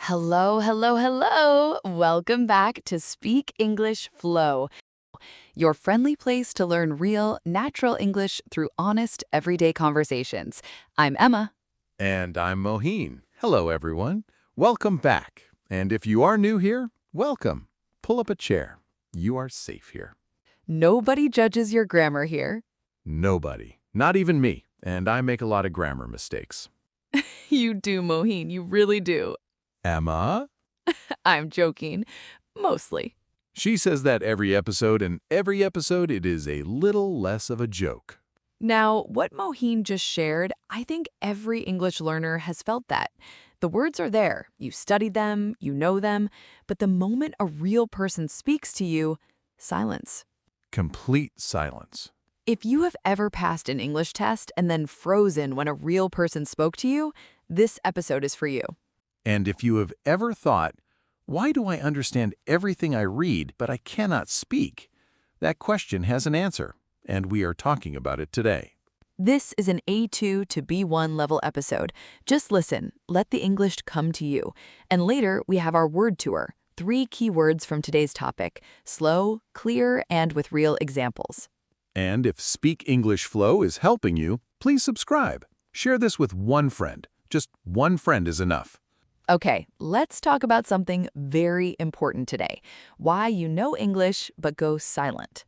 Hello, hello, hello. Welcome back to Speak English Flow, your friendly place to learn real, natural English through honest, everyday conversations. I'm Emma. And I'm Mohin. Hello, everyone. Welcome back. And if you are new here, welcome. Pull up a chair. You are safe here. Nobody judges your grammar here. Nobody. Not even me. And I make a lot of grammar mistakes. You do, Mohin, you really do. Emma? I'm joking. Mostly. She says that every episode, and every episode it is a little less of a joke. Now, what Mohin just shared, I think every English learner has felt that. The words are there, you studied them, you know them, but the moment a real person speaks to you, silence. Complete silence. If you have ever passed an English test and then frozen when a real person spoke to you, this episode is for you. And if you have ever thought, why do I understand everything I read, but I cannot speak? That question has an answer, and we are talking about it today. This is an A2 to B1 level episode. Just listen, let the English come to you. And later, we have our word tour, 3 key words from today's topic: slow, clear, and with real examples. And if Speak English Flow is helping you, please subscribe. Share this with one friend. Just one friend is enough. Okay, let's talk about something very important today: why you know English but go silent.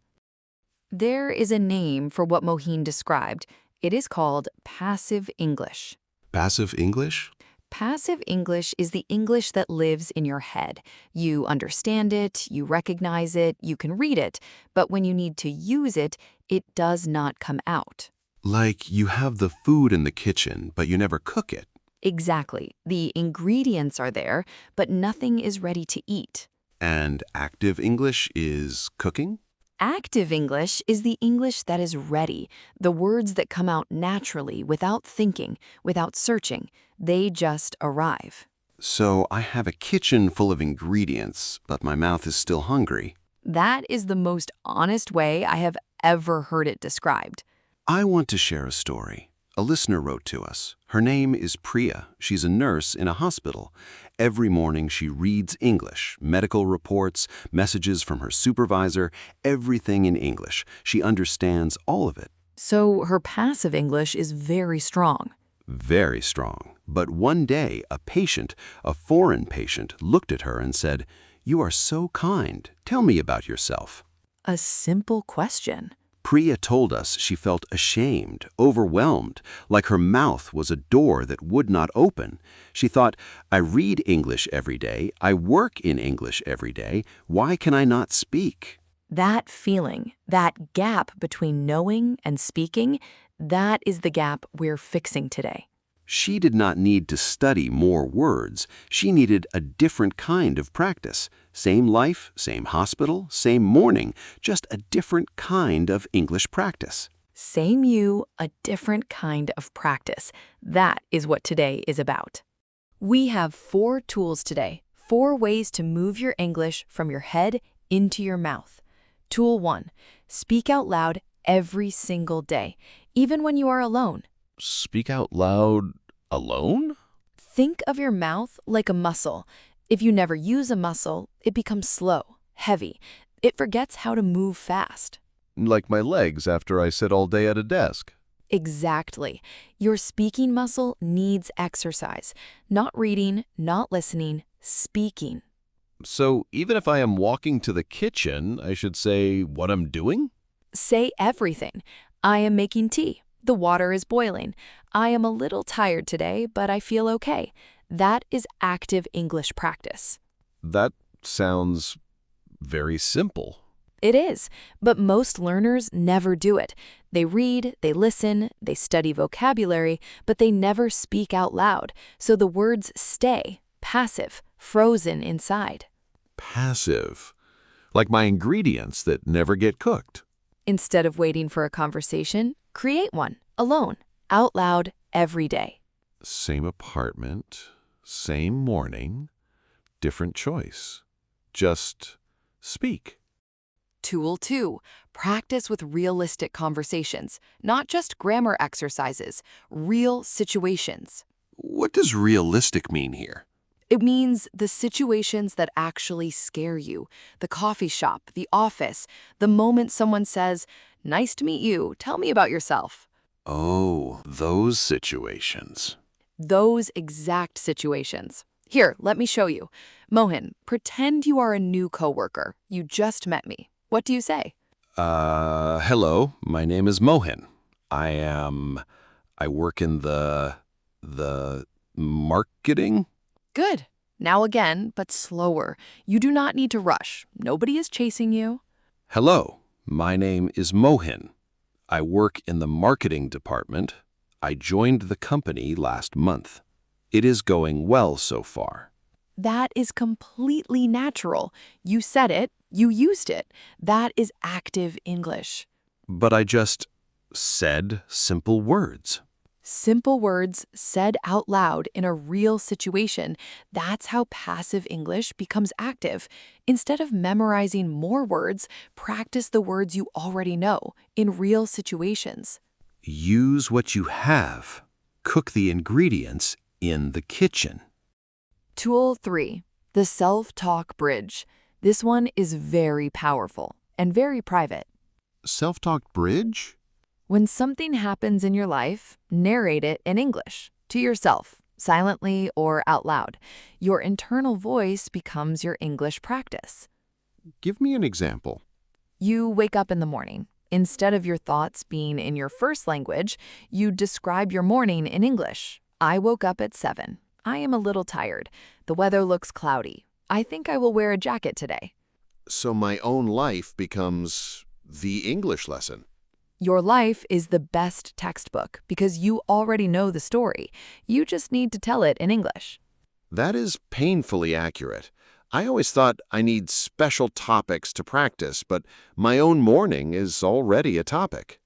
There is a name for what Mohin described. It is called passive English. Passive English? Passive English is the English that lives in your head. You understand it, you recognize it, you can read it, but when you need to use it, it does not come out. Like you have the food in the kitchen, but you never cook it. Exactly. The ingredients are there, but nothing is ready to eat. And active English is cooking? Active English is the English that is ready, the words that come out naturally without thinking, without searching. They just arrive. So I have a kitchen full of ingredients, but my mouth is still hungry. That is the most honest way I have ever heard it described. I want to share a story. A listener wrote to us. Her name is Priya. She's a nurse in a hospital. Every morning she reads English, medical reports, messages from her supervisor, everything in English. She understands all of it. So her passive English is very strong. Very strong. But one day, a patient, a foreign patient, looked at her and said, "You are so kind. Tell me about yourself." A simple question. Priya told us she felt ashamed, overwhelmed, like her mouth was a door that would not open. She thought, I read English every day, I work in English every day, why can I not speak? That feeling, that gap between knowing and speaking, that is the gap we're fixing today. She did not need to study more words. She needed a different kind of practice. Same life, same hospital, same morning, just a different kind of English practice. Same you, a different kind of practice. That is what today is about. We have 4 tools today, 4 ways to move your English from your head into your mouth. Tool 1, speak out loud every single day, even when you are alone. Speak out loud alone? Think of your mouth like a muscle. If you never use a muscle, it becomes slow, heavy. It forgets how to move fast. Like my legs after I sit all day at a desk. Exactly. Your speaking muscle needs exercise. Not reading, not listening, speaking. So even if I am walking to the kitchen, I should say what I'm doing? Say everything. I am making tea. The water is boiling. I am a little tired today, but I feel okay. That is active English practice. That sounds very simple. It is, but most learners never do it. They read, they listen, they study vocabulary, but they never speak out loud. So the words stay passive, frozen inside. Passive. Like my ingredients that never get cooked. Instead of waiting for a conversation, create one, alone, out loud, every day. Same apartment, same morning, different choice. Just speak. Tool 2, practice with realistic conversations, not just grammar exercises, real situations. What does realistic mean here? It means the situations that actually scare you. The coffee shop, the office, the moment someone says, "Nice to meet you, tell me about yourself." Oh, those situations. Those exact situations. Here, let me show you. Mohin, pretend you are a new coworker. You just met me. What do you say? Hello, my name is Mohin. I work in the marketing? Good. Now again, but slower. You do not need to rush. Nobody is chasing you. Hello, my name is Mohin. I work in the marketing department. I joined the company last month. It is going well so far. That is completely natural. You said it, you used it. That is active English. But I just said simple words. Simple words said out loud in a real situation. That's how passive English becomes active. Instead of memorizing more words, practice the words you already know in real situations. Use what you have. Cook the ingredients in the kitchen. Tool 3, the self-talk bridge. This one is very powerful and very private. Self-talk bridge? When something happens in your life, narrate it in English, to yourself, silently or out loud. Your internal voice becomes your English practice. Give me an example. You wake up in the morning. Instead of your thoughts being in your first language, you describe your morning in English. I woke up at 7. I am a little tired. The weather looks cloudy. I think I will wear a jacket today. So my own life becomes the English lesson. Your life is the best textbook because you already know the story. You just need to tell it in English. That is painfully accurate. I always thought I need special topics to practice, but my own morning is already a topic.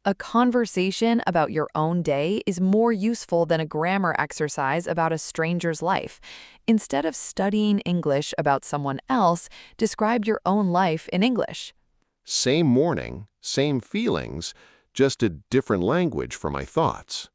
A conversation about your own day is more useful than a grammar exercise about a stranger's life. Instead of studying English about someone else, describe your own life in English. Same morning, same feelings, just a different language for my thoughts.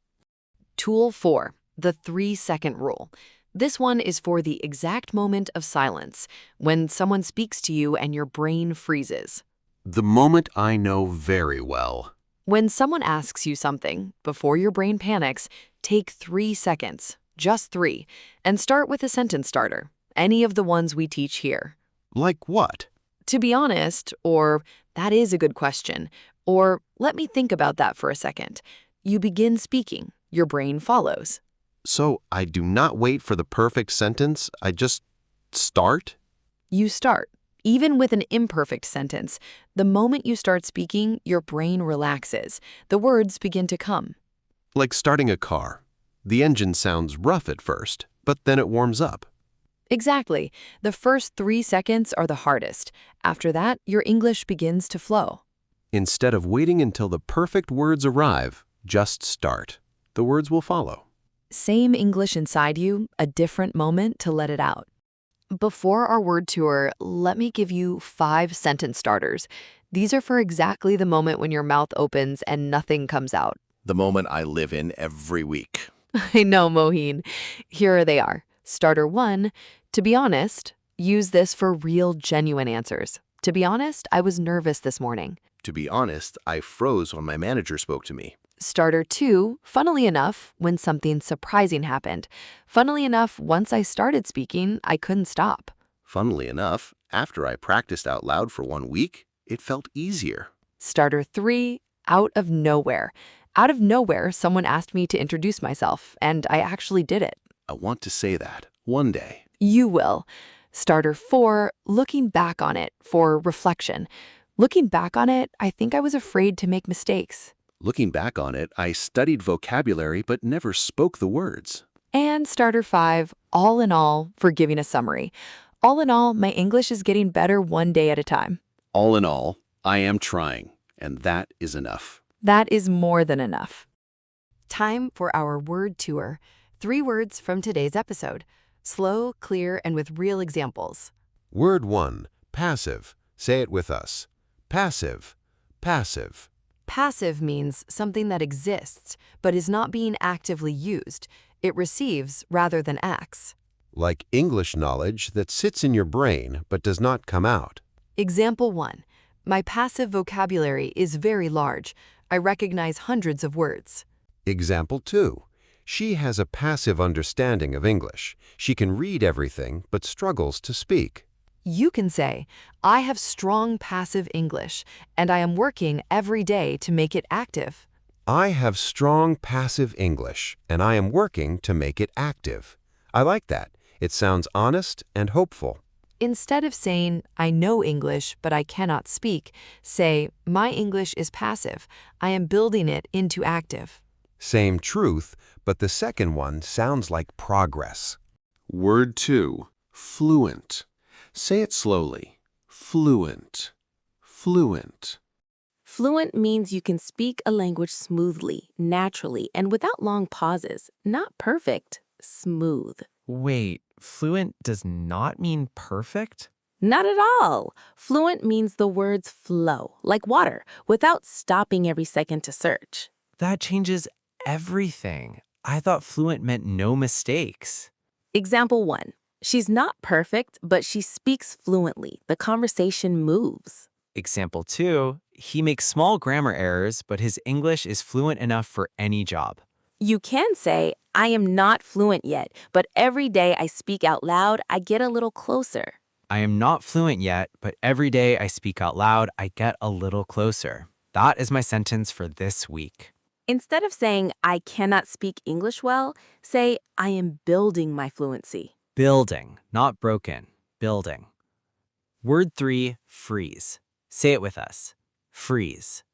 Tool 4, the 3-second rule. This one is for the exact moment of silence, when someone speaks to you and your brain freezes. The moment I know very well. When someone asks you something, before your brain panics, take 3 seconds, just 3, and start with a sentence starter, any of the ones we teach here. Like what? To be honest, or that is a good question, or let me think about that for a second. You begin speaking, your brain follows. So I do not wait for the perfect sentence, I just start? You start. Even with an imperfect sentence, the moment you start speaking, your brain relaxes. The words begin to come. Like starting a car. The engine sounds rough at first, but then it warms up. Exactly. The first 3 seconds are the hardest. After that, your English begins to flow. Instead of waiting until the perfect words arrive, just start. The words will follow. Same English inside you, a different moment to let it out. Before our word tour, let me give you 5 sentence starters. These are for exactly the moment when your mouth opens and nothing comes out. The moment I live in every week. I know, Mohin. Here they are. Starter 1, to be honest, use this for real, genuine answers. To be honest, I was nervous this morning. To be honest, I froze when my manager spoke to me. Starter 2, funnily enough, when something surprising happened. Funnily enough, once I started speaking, I couldn't stop. Funnily enough, after I practiced out loud for 1 week, it felt easier. Starter 3, out of nowhere. Out of nowhere, someone asked me to introduce myself, and I actually did it. I want to say that one day. You will. Starter 4, looking back on it for reflection. Looking back on it, I think I was afraid to make mistakes. Looking back on it, I studied vocabulary but never spoke the words. And starter 5, all in all, for giving a summary. All in all, my English is getting better one day at a time. All in all, I am trying, and that is enough. That is more than enough. Time for our word tour. 3 words from today's episode. Slow, clear, and with real examples. Word 1, passive. Say it with us. Passive, passive. Passive means something that exists, but is not being actively used. It receives rather than acts. like English knowledge that sits in your brain but does not come out. Example 1. My passive vocabulary is very large. I recognize hundreds of words. Example 2. She has a passive understanding of English. She can read everything but struggles to speak. You can say, I have strong passive English, and I am working every day to make it active. I have strong passive English, and I am working to make it active. I like that. It sounds honest and hopeful. Instead of saying, I know English, but I cannot speak, say, my English is passive. I am building it into active. Same truth, but the second one sounds like progress. Word 2. Fluent. Say it slowly. Fluent. Fluent. Fluent means you can speak a language smoothly, naturally, and without long pauses. Not perfect, smooth. Wait, fluent does not mean perfect? Not at all. Fluent means the words flow, like water, without stopping every second to search. That changes everything. I thought fluent meant no mistakes. Example 1. She's not perfect, but she speaks fluently. The conversation moves. Example 2, he makes small grammar errors, but his English is fluent enough for any job. You can say, I am not fluent yet, but every day I speak out loud, I get a little closer. I am not fluent yet, but every day I speak out loud, I get a little closer. That is my sentence for this week. Instead of saying, I cannot speak English well, say, I am building my fluency. Building, not broken. Building. Word 3, freeze. Say it with us. Freeze.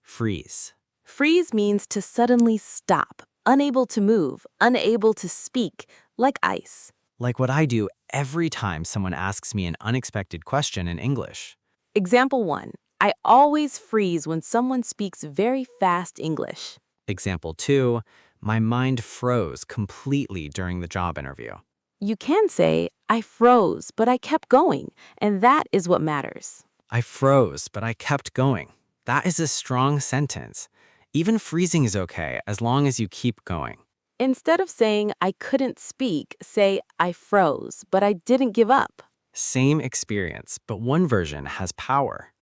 Freeze. Freeze means to suddenly stop, unable to move, unable to speak, like ice. Like what I do every time someone asks me an unexpected question in English. Example 1. I always freeze when someone speaks very fast English. Example 2, my mind froze completely during the job interview. You can say, I froze, but I kept going, and that is what matters. I froze, but I kept going. That is a strong sentence. Even freezing is okay as long as you keep going. Instead of saying, I couldn't speak, say, I froze, but I didn't give up. Same experience, but one version has power.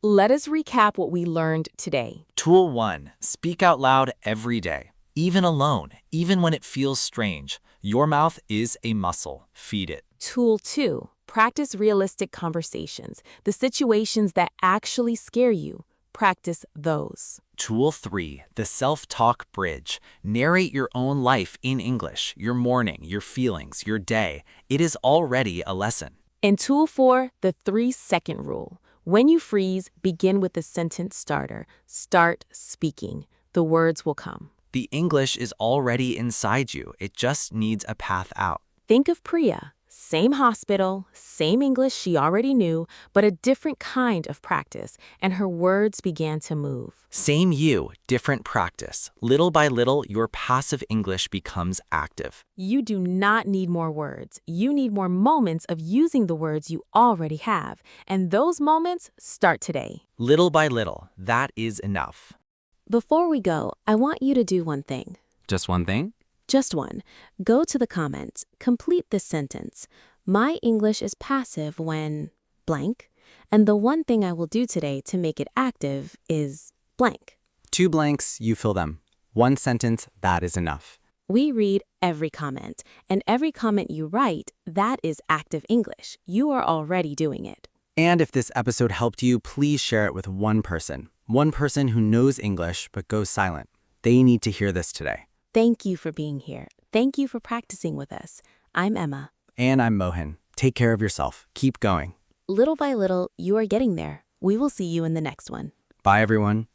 Let us recap what we learned today. Tool 1. Speak out loud every day. Even alone, even when it feels strange. Your mouth is a muscle. Feed it. Tool 2. Practice realistic conversations. The situations that actually scare you. Practice those. Tool 3. The self-talk bridge. Narrate your own life in English, your morning, your feelings, your day. It is already a lesson. And tool 4. The 3-second rule. When you freeze, begin with the sentence starter. Start speaking. The words will come. The English is already inside you. It just needs a path out. Think of Priya. Same hospital, same English she already knew, but a different kind of practice, and her words began to move. Same you, different practice. Little by little, your passive English becomes active. You do not need more words. You need more moments of using the words you already have, and those moments start today. Little by little, that is enough. Before we go, I want you to do one thing. Just one thing? Just one. Go to the comments. Complete this sentence. My English is passive when blank, and the one thing I will do today to make it active is blank. 2 blanks, you fill them. 1 sentence, that is enough. We read every comment, and every comment you write, that is active English. You are already doing it. And if this episode helped you, please share it with one person who knows English but goes silent. They need to hear this today. Thank you for being here. Thank you for practicing with us. I'm Emma. And I'm Mohin. Take care of yourself. Keep going. Little by little, you are getting there. We will see you in the next one. Bye, everyone.